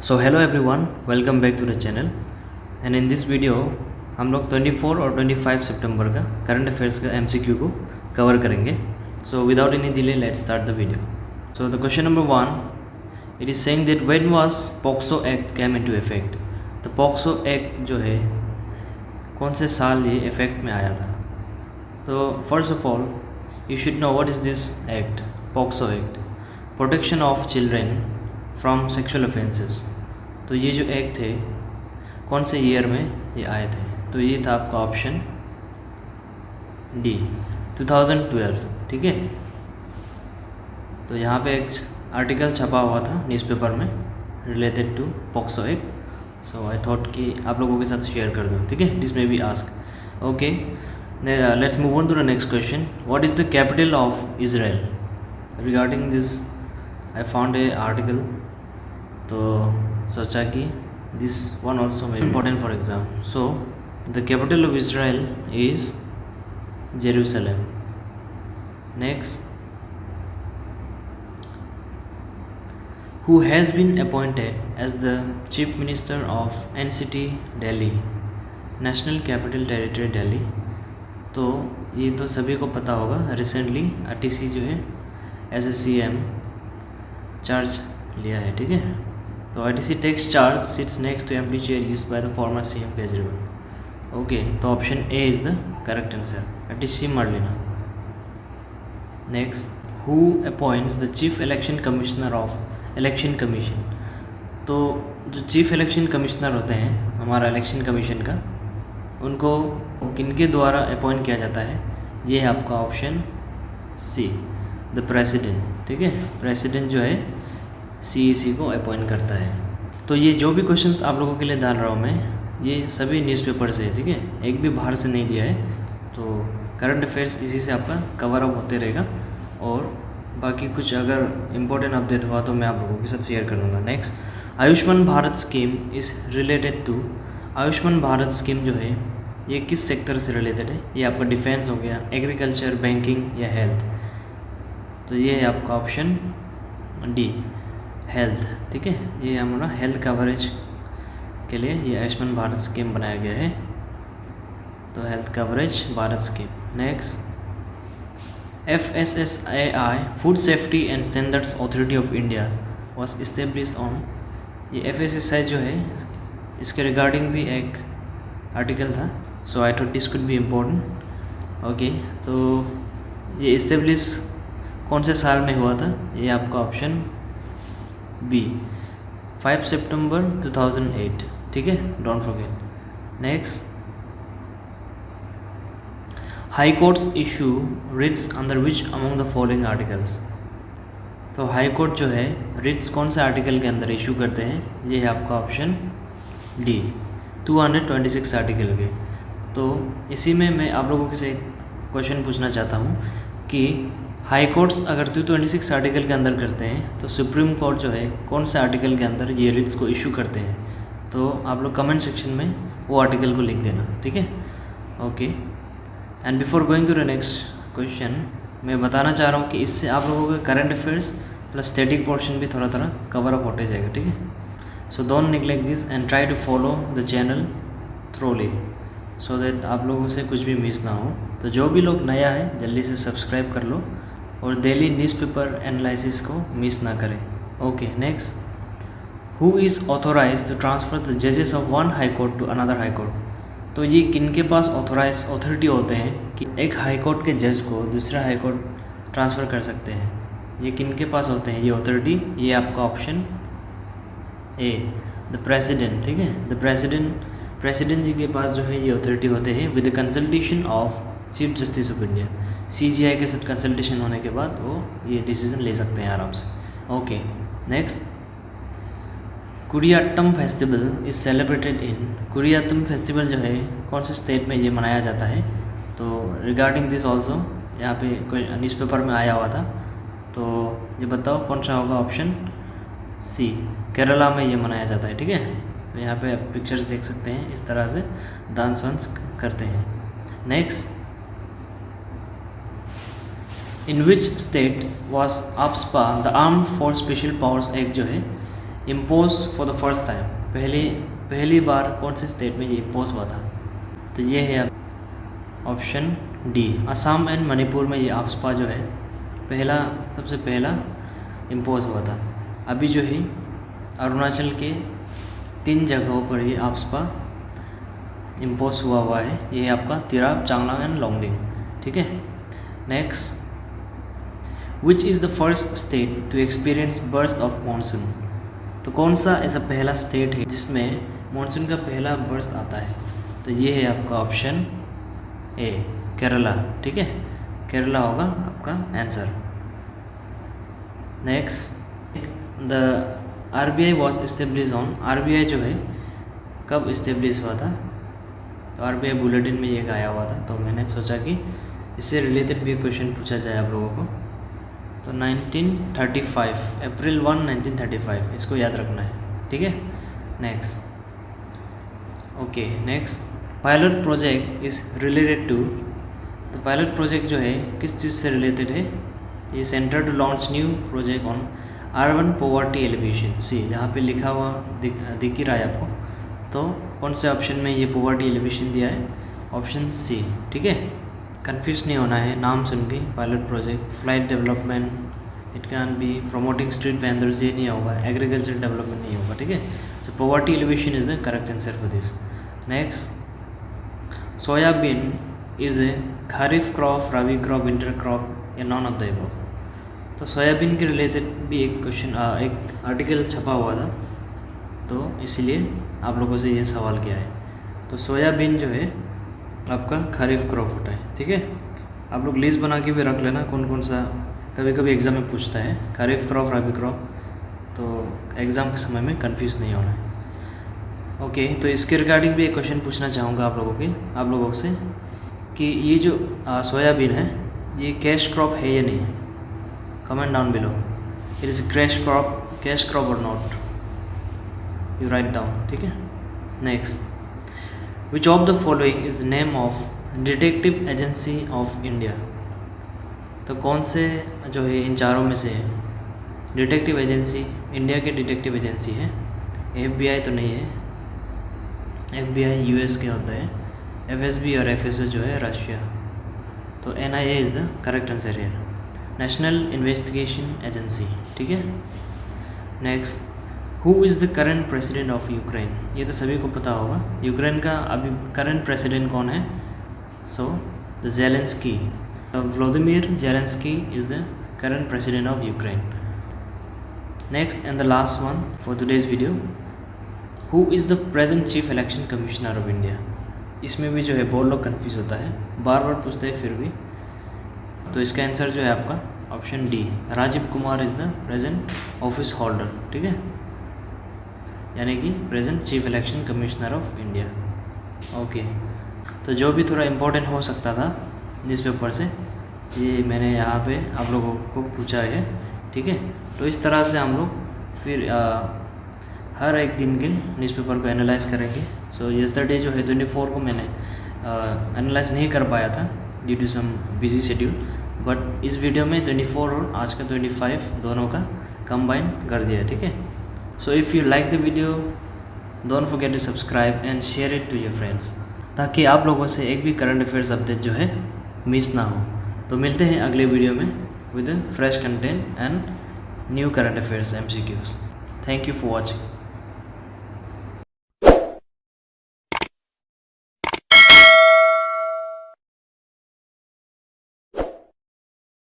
So hello everyone, welcome back to the channel. And in this video हम लोग 24 और 25 सितंबर का करंट अफेयर्स का एमसीक्यू को कवर करेंगे। So without any delay let's start the video. So the question number 1, it is saying that when was POCSO act came into effect. तो POCSO act जो है कौन से साल ये इफेक्ट में आया था। तो first of all you should know what is this act. POCSO act, protection of children from sexual offences. तो ये जो एक्ट थे कौन से ईयर में ये आए थे। तो ये था आपका ऑप्शन डी 2012। ठीक है, तो यहाँ पे एक आर्टिकल छपा हुआ था न्यूज़पेपर में related to POCSO act. So I thought कि आप लोगों के साथ शेयर कर दूँ। ठीक है, this may be ask. Okay, let's move on to the next question. What is the capital of Israel. Regarding this I found a article, तो सोचा कि this one also may important for exam. So the capital of Israel is Jerusalem. Next, who has been appointed as the chief minister of NCT Delhi, National Capital Territory Delhi। तो ये तो सभी को पता होगा, रिसेंटली RTC जो है as a CM charge लिया है। ठीक है, तो RTC takes charge sits next to empty chair used by the former CM Kejriwal. Okay, तो option A is the correct answer, RTC मार लेना। Next, who appoints the chief election commissioner of election commission. तो जो chief election commissioner होते हैं हमारा election commission का, उनको किनके द्वारा अपॉइंट किया जाता है। ये है आपका ऑप्शन सी, द प्रेसिडेंट। ठीक है, प्रेसिडेंट जो है CEC को अपॉइंट करता है। तो ये जो भी क्वेश्चंस आप लोगों के लिए डाल रहा हूँ मैं, ये सभी न्यूज़पेपर से है। ठीक है, एक भी बाहर से नहीं दिया है। तो करंट अफेयर्स इसी से आपका कवर अप होते रहेगा, और बाकी कुछ अगर इम्पोर्टेंट अपडेट हुआ तो मैं आप लोगों के साथ शेयर कर दूँगा। Next, Ayushman Bharat scheme is related to. Ayushman Bharat scheme जो है ये किस सेक्टर से रिलेटेड है। ये आपका डिफेंस हो गया, एग्रीकल्चर, बैंकिंग या हेल्थ। तो ये है आपका ऑप्शन डी, हेल्थ। ठीक है, ये हमारा हेल्थ कवरेज के लिए ये आयुष्मान भारत स्कीम बनाया गया है। तो health coverage Bharat scheme. Next, FSSAI food safety and standards authority of India was establish on. ये FSSAI जो है इसके रिगार्डिंग भी एक आर्टिकल था। So I thought this could be important. Okay, तो ये इस्टेब्लिश कौन से साल में हुआ था। ये आपका ऑप्शन बी 5 सितंबर 2008। ठीक है, don't forget. Next, high courts issue Ritz under which among the following articles. तो हाई कोर्ट जो है रिट्स कौन से आर्टिकल के अंदर इशू करते हैं। ये है आपका ऑप्शन डी 226 आर्टिकल के। तो इसी में मैं आप लोगों से क्वेश्चन पूछना चाहता हूँ कि हाई कोर्ट्स अगर 226 आर्टिकल के अंदर करते हैं तो सुप्रीम कोर्ट जो है कौन से आर्टिकल के अंदर ये रिट्स को इशू करते हैं। तो आप लोग कमेंट सेक्शन में वो आर्टिकल को लिख देना। ठीक है, okay. And before going to the next question, मैं बताना चाह रहा हूँ कि इससे आप लोगों का current affairs plus static portion भी थोड़ा थोड़ा कवर अप होते जाएगा। ठीक है, so don't neglect this and try to follow the channel thoroughly so that आप लोगों से कुछ भी मिस ना हो। तो जो भी लोग नया है जल्दी से सब्सक्राइब कर लो और डेली न्यूज़पेपर एनालिसिस को मिस ना करें। Okay, next, who is authorise to transfer the जजेस of one high court to another high court. तो ये किनके पास ऑथोराइज अथॉरिटी होते हैं कि एक हाई कोर्ट के जज को दूसरा हाई कोर्ट ट्रांसफ़र कर सकते हैं। ये किनके पास होते हैं ये अथॉरिटी। ये आपका ऑप्शन ए, द प्रेसिडेंट। ठीक है, द प्रेसिडेंट जी के पास जो है ये अथॉरिटी होते हैं with the consultation of chief justice of India. CJI के साथ कंसल्टेशन होने के बाद वो ये डिसीजन ले सकते हैं आराम से। Okay, next, Koodiyattam festival is celebrated in. Koodiyattam festival जो है कौन से स्टेट में ये मनाया जाता है। तो रिगार्डिंग दिस ऑल्सो यहाँ पे कोई न्यूज़पेपर में आया हुआ था। तो ये बताओ कौन सा होगा। ऑप्शन सी, केरला में ये मनाया जाता है। ठीक है, तो यहाँ पे आप पिक्चर्स देख सकते हैं, इस तरह से डांस वांस करते हैं। Next, in which state was AFSPA the armed force special powers act जो है impose for the first time, पहली बार कौन से स्टेट में ये इम्पोज हुआ था? तो ये है option D, Assam and Manipur में ये आफ्सपा जो है सबसे पहला इम्पोज हुआ था। अभी जो है अरुणाचल के 3 जगहों पर ये आफ्सपा इम्पोज हुआ है। ये आपका तिराप, चांगलांग एंड लोंगडिंग, ठीक है। Next, which is the first state to experience burst of monsoon? तो कौन सा ऐसा पहला स्टेट है जिसमें मानसून का पहला बर्स्ट आता है? तो ये है आपका ऑप्शन ए, केरला, ठीक है। केरला होगा आपका answer. Next, the RBI was establish on, RBI जो है कब इस्टेब्लिश हुआ था? तो आरबीआई बुलेटिन में ये आया हुआ था, तो मैंने सोचा कि इससे रिलेटेड भी क्वेश्चन पूछा जाए आप लोगों को। तो 1935, अप्रैल 1, 1935, इसको याद रखना है, ठीक है। Next, okay, next, pilot project is related to, तो पायलट प्रोजेक्ट जो है किस चीज़ से रिलेटेड है? ये centre to launch new project on urban poverty alleviation, see जहाँ पे लिखा हुआ दिख ही रहा है आपको। तो कौन से ऑप्शन में ये पॉवर्टी एलिवेशन दिया है? ऑप्शन सी, ठीक है। कंफ्यूज नहीं होना है नाम सुन के। Pilot project, flight development, it can be promoting street vendors, ये नहीं होगा, एग्रीकल्चर डेवलपमेंट नहीं होगा, ठीक है। So poverty alleviation is the correct answer for this. Next, soybean is a kharif crop, rabi crop, winter crop या नॉन ऑफ द अबव? तो soybean के रिलेटेड भी एक क्वेश्चन, एक आर्टिकल छपा हुआ था, तो इसीलिए आप लोगों से ये सवाल किया है। तो सोयाबीन जो है आपका खरीफ क्रॉप होता है, ठीक है। आप लोग लिस्ट बना के भी रख लेना कौन कौन सा, कभी कभी एग्ज़ाम में पूछता है खरीफ क्रॉप, रबी क्रॉप, तो एग्ज़ाम के समय में कंफ्यूज नहीं होना है। ओके, तो इसके रिगार्डिंग भी एक क्वेश्चन पूछना चाहूँगा आप लोगों से कि ये जो सोयाबीन है ये कैश क्रॉप है या नहीं? Comment down below, it is cash crop और नॉट, यू राइट डाउन, ठीक है। Next, which of the following is the name of detective agency of India? तो कौन से जो है इन चारों में से डिटेक्टिव एजेंसी, इंडिया की डिटेक्टिव एजेंसी है? FBI तो नहीं है, FBI US के होता है, FSB और FSO जो है रशिया, तो NIA is the correct answer है, नेशनल इन्वेस्टिगेशन एजेंसी, ठीक है। Next, who is the current president of Ukraine? ये तो सभी को पता होगा, यूक्रेन का अभी करंट प्रेसिडेंट कौन है? So the Zelensky, Vladimir Zelensky is the current president of Ukraine. Next and the last one for today's video, who is the present chief election commissioner of India? इसमें भी जो है बहुत लोग कन्फ्यूज होता है, बार बार पूछते हैं फिर भी। तो इसका आंसर जो है आपका option D, Rajiv Kumar is the present office holder, ठीक है, यानी कि present chief election commissioner of India. Okay, तो जो भी थोड़ा इम्पोर्टेंट हो सकता था न्यूज़पेपर से, ये मैंने यहाँ पे आप लोगों को पूछा है, ठीक है। तो इस तरह से हम लोग फिर हर एक दिन के न्यूज़पेपर को एनालाइज करेंगे। सो यस्टरडे जो है 24 को मैंने एनालाइज नहीं कर पाया था due to some busy schedule, but इस वीडियो में 24 और आज का 25 दोनों का कंबाइन कर दिया है, ठीक है। So if you like the video, don't forget to subscribe and share it to your friends, ताकि आप लोगों से एक भी करंट अफेयर्स अपडेट जो है मिस ना हो। तो मिलते हैं अगले वीडियो में with fresh content and new current affairs MCQs। Thank you for watching.